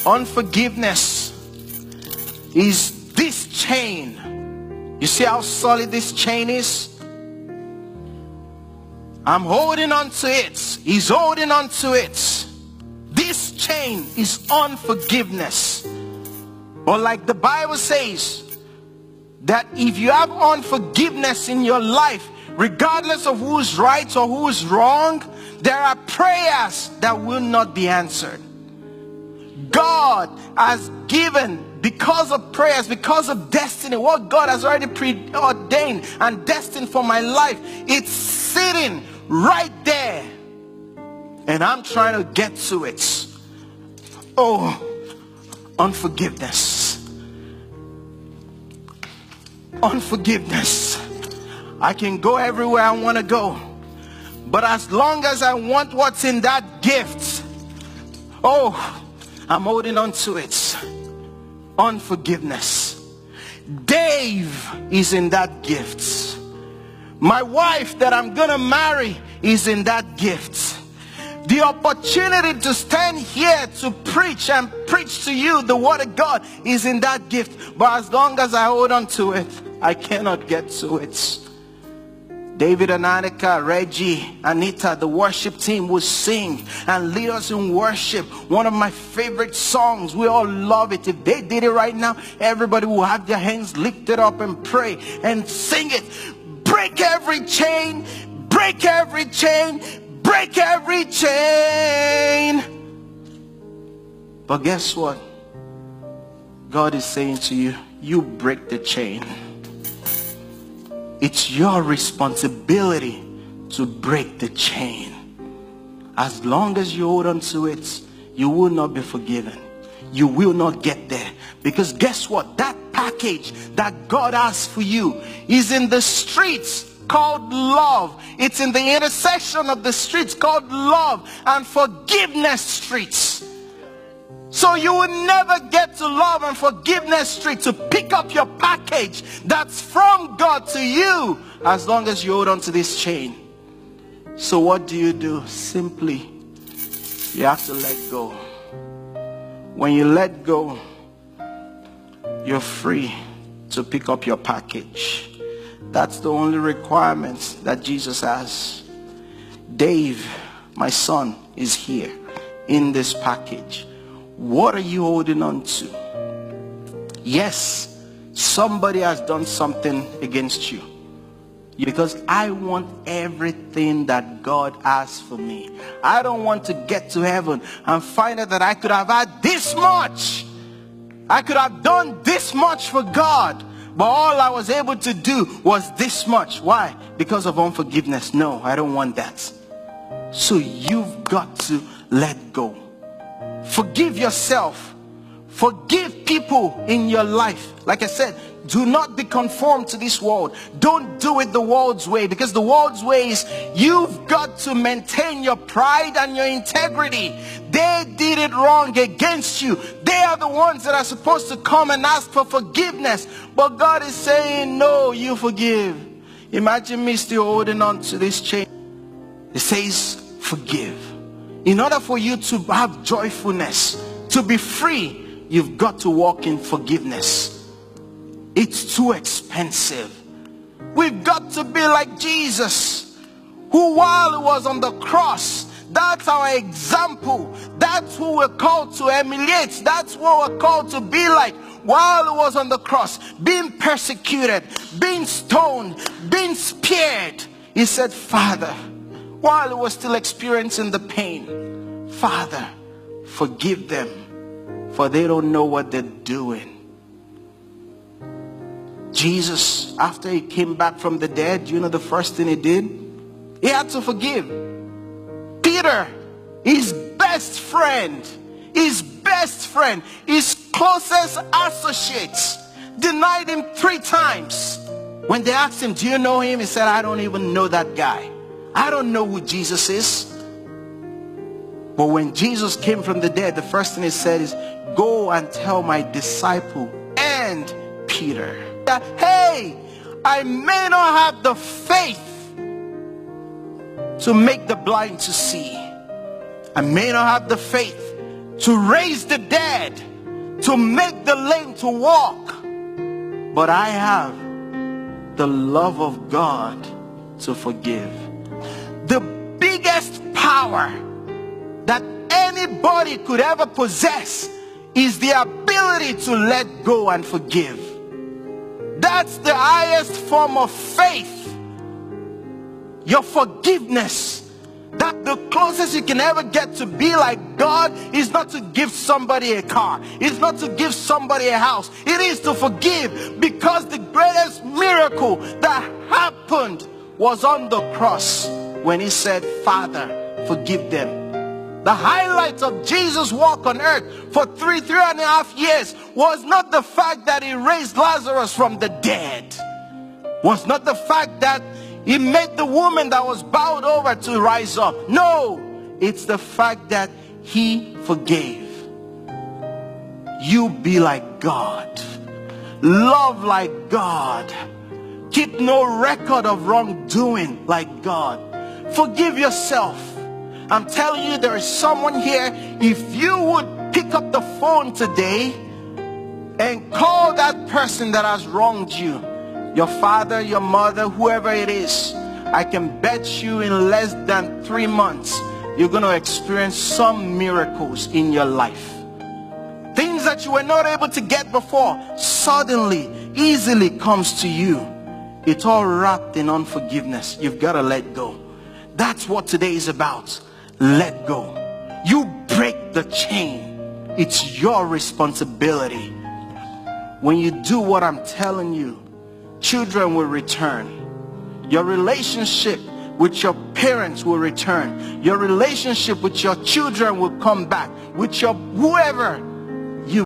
Unforgiveness is this chain. You see how solid this chain is? I'm holding on to it. He's holding on to it. This chain is unforgiveness. Or like the Bible says, that if you have unforgiveness in your life, regardless of who's right or who's wrong, there are prayers that will not be answered. God has given, because of prayers, because of destiny, what God has already preordained and destined for my life, it's sitting right there. And I'm trying to get to it. Oh, unforgiveness. Unforgiveness. I can go everywhere I want to go, but as long as I want what's in that gift, oh, I'm holding on to it. Unforgiveness. Dave is in that gift. My wife that I'm gonna marry is in that gift. The opportunity to stand here to preach and preach to you the word of God is in that gift. But as long as I hold on to it, I cannot get to it. David and Annika, Reggie, Anita, the worship team will sing and lead us in worship. One of my favorite songs. We all love it. If they did it right now, everybody will have their hands lifted up and pray and sing it. Break every chain, break every chain, break every chain. But guess what? God is saying to you, you break the chain. It's your responsibility to break the chain. As long as you hold on to it, you will not be forgiven. You will not get there. Because guess what? That package that God has for you is in the streets called love. It's in the intersection of the streets called love and forgiveness streets. So you will never get to love and forgiveness street to pick up your package that's from God to you, as long as you hold on to this chain. So what do? Simply, you have to let go. When you let go, you're free to pick up your package. That's the only requirement that Jesus has. Dave, my son, is here in this package. What are you holding on to? Yes, somebody has done something against you. Because I want everything that God has for me. I don't want to get to heaven and find out that I could have had this much. I could have done this much for God, but all I was able to do was this much. Why? Because of unforgiveness. No, I don't want that. So you've got to let go. Forgive yourself. Forgive people in your life. Like I said, do not be conformed to this world. Don't do it the world's way, because the world's way is you've got to maintain your pride and your integrity. They did it wrong against you. They are the ones that are supposed to come and ask for forgiveness. But God is saying, no, you forgive. Imagine me still holding on to this chain. It says, forgive. In order for you to have joyfulness, to be free, you've got to walk in forgiveness. It's too expensive. We've got to be like Jesus, who while he was on the cross, that's our example. That's who we're called to emulate. That's what we're called to be like. While he was on the cross, being persecuted, being stoned, being speared, he said, Father, while he was still experiencing the pain, Father, forgive them, for they don't know what they're doing. Jesus, after he came back from the dead, you know the first thing he did? He had to forgive. Peter, his best friend, his closest associates, denied him 3 times. When they asked him, do you know him? He said, I don't even know that guy. I don't know who Jesus is. But when Jesus came from the dead, the first thing he said is, go and tell my disciple and Peter that, hey, I may not have the faith to make the blind to see. I may not have the faith to raise the dead, to make the lame to walk. But I have the love of God to forgive. The biggest power that anybody could ever possess is the ability to let go and forgive. That's the highest form of faith. Your forgiveness. That the closest you can ever get to be like God is not to give somebody a car. It's not to give somebody a house. It is to forgive, because the greatest miracle that happened was on the cross when he said, Father, forgive them. The highlight of Jesus' walk on earth for three and a half years was not the fact that he raised Lazarus from the dead. Was not the fact that he made the woman that was bowed over to rise up. No, it's the fact that he forgave. You be like God. Love like God. Keep no record of wrongdoing like God. Forgive yourself. I'm telling you, there is someone here, if you would pick up the phone today and call that person that has wronged you, your father, your mother, whoever it is, I can bet you in less than 3 months, you're going to experience some miracles in your life. Things that you were not able to get before, suddenly, easily comes to you. It's all wrapped in unforgiveness. You've got to let go. That's what today is about. Let go. You break the chain. It's your responsibility. When you do what I'm telling you, children will return. Your relationship with your parents will return. Your relationship with your children will come back. With your whoever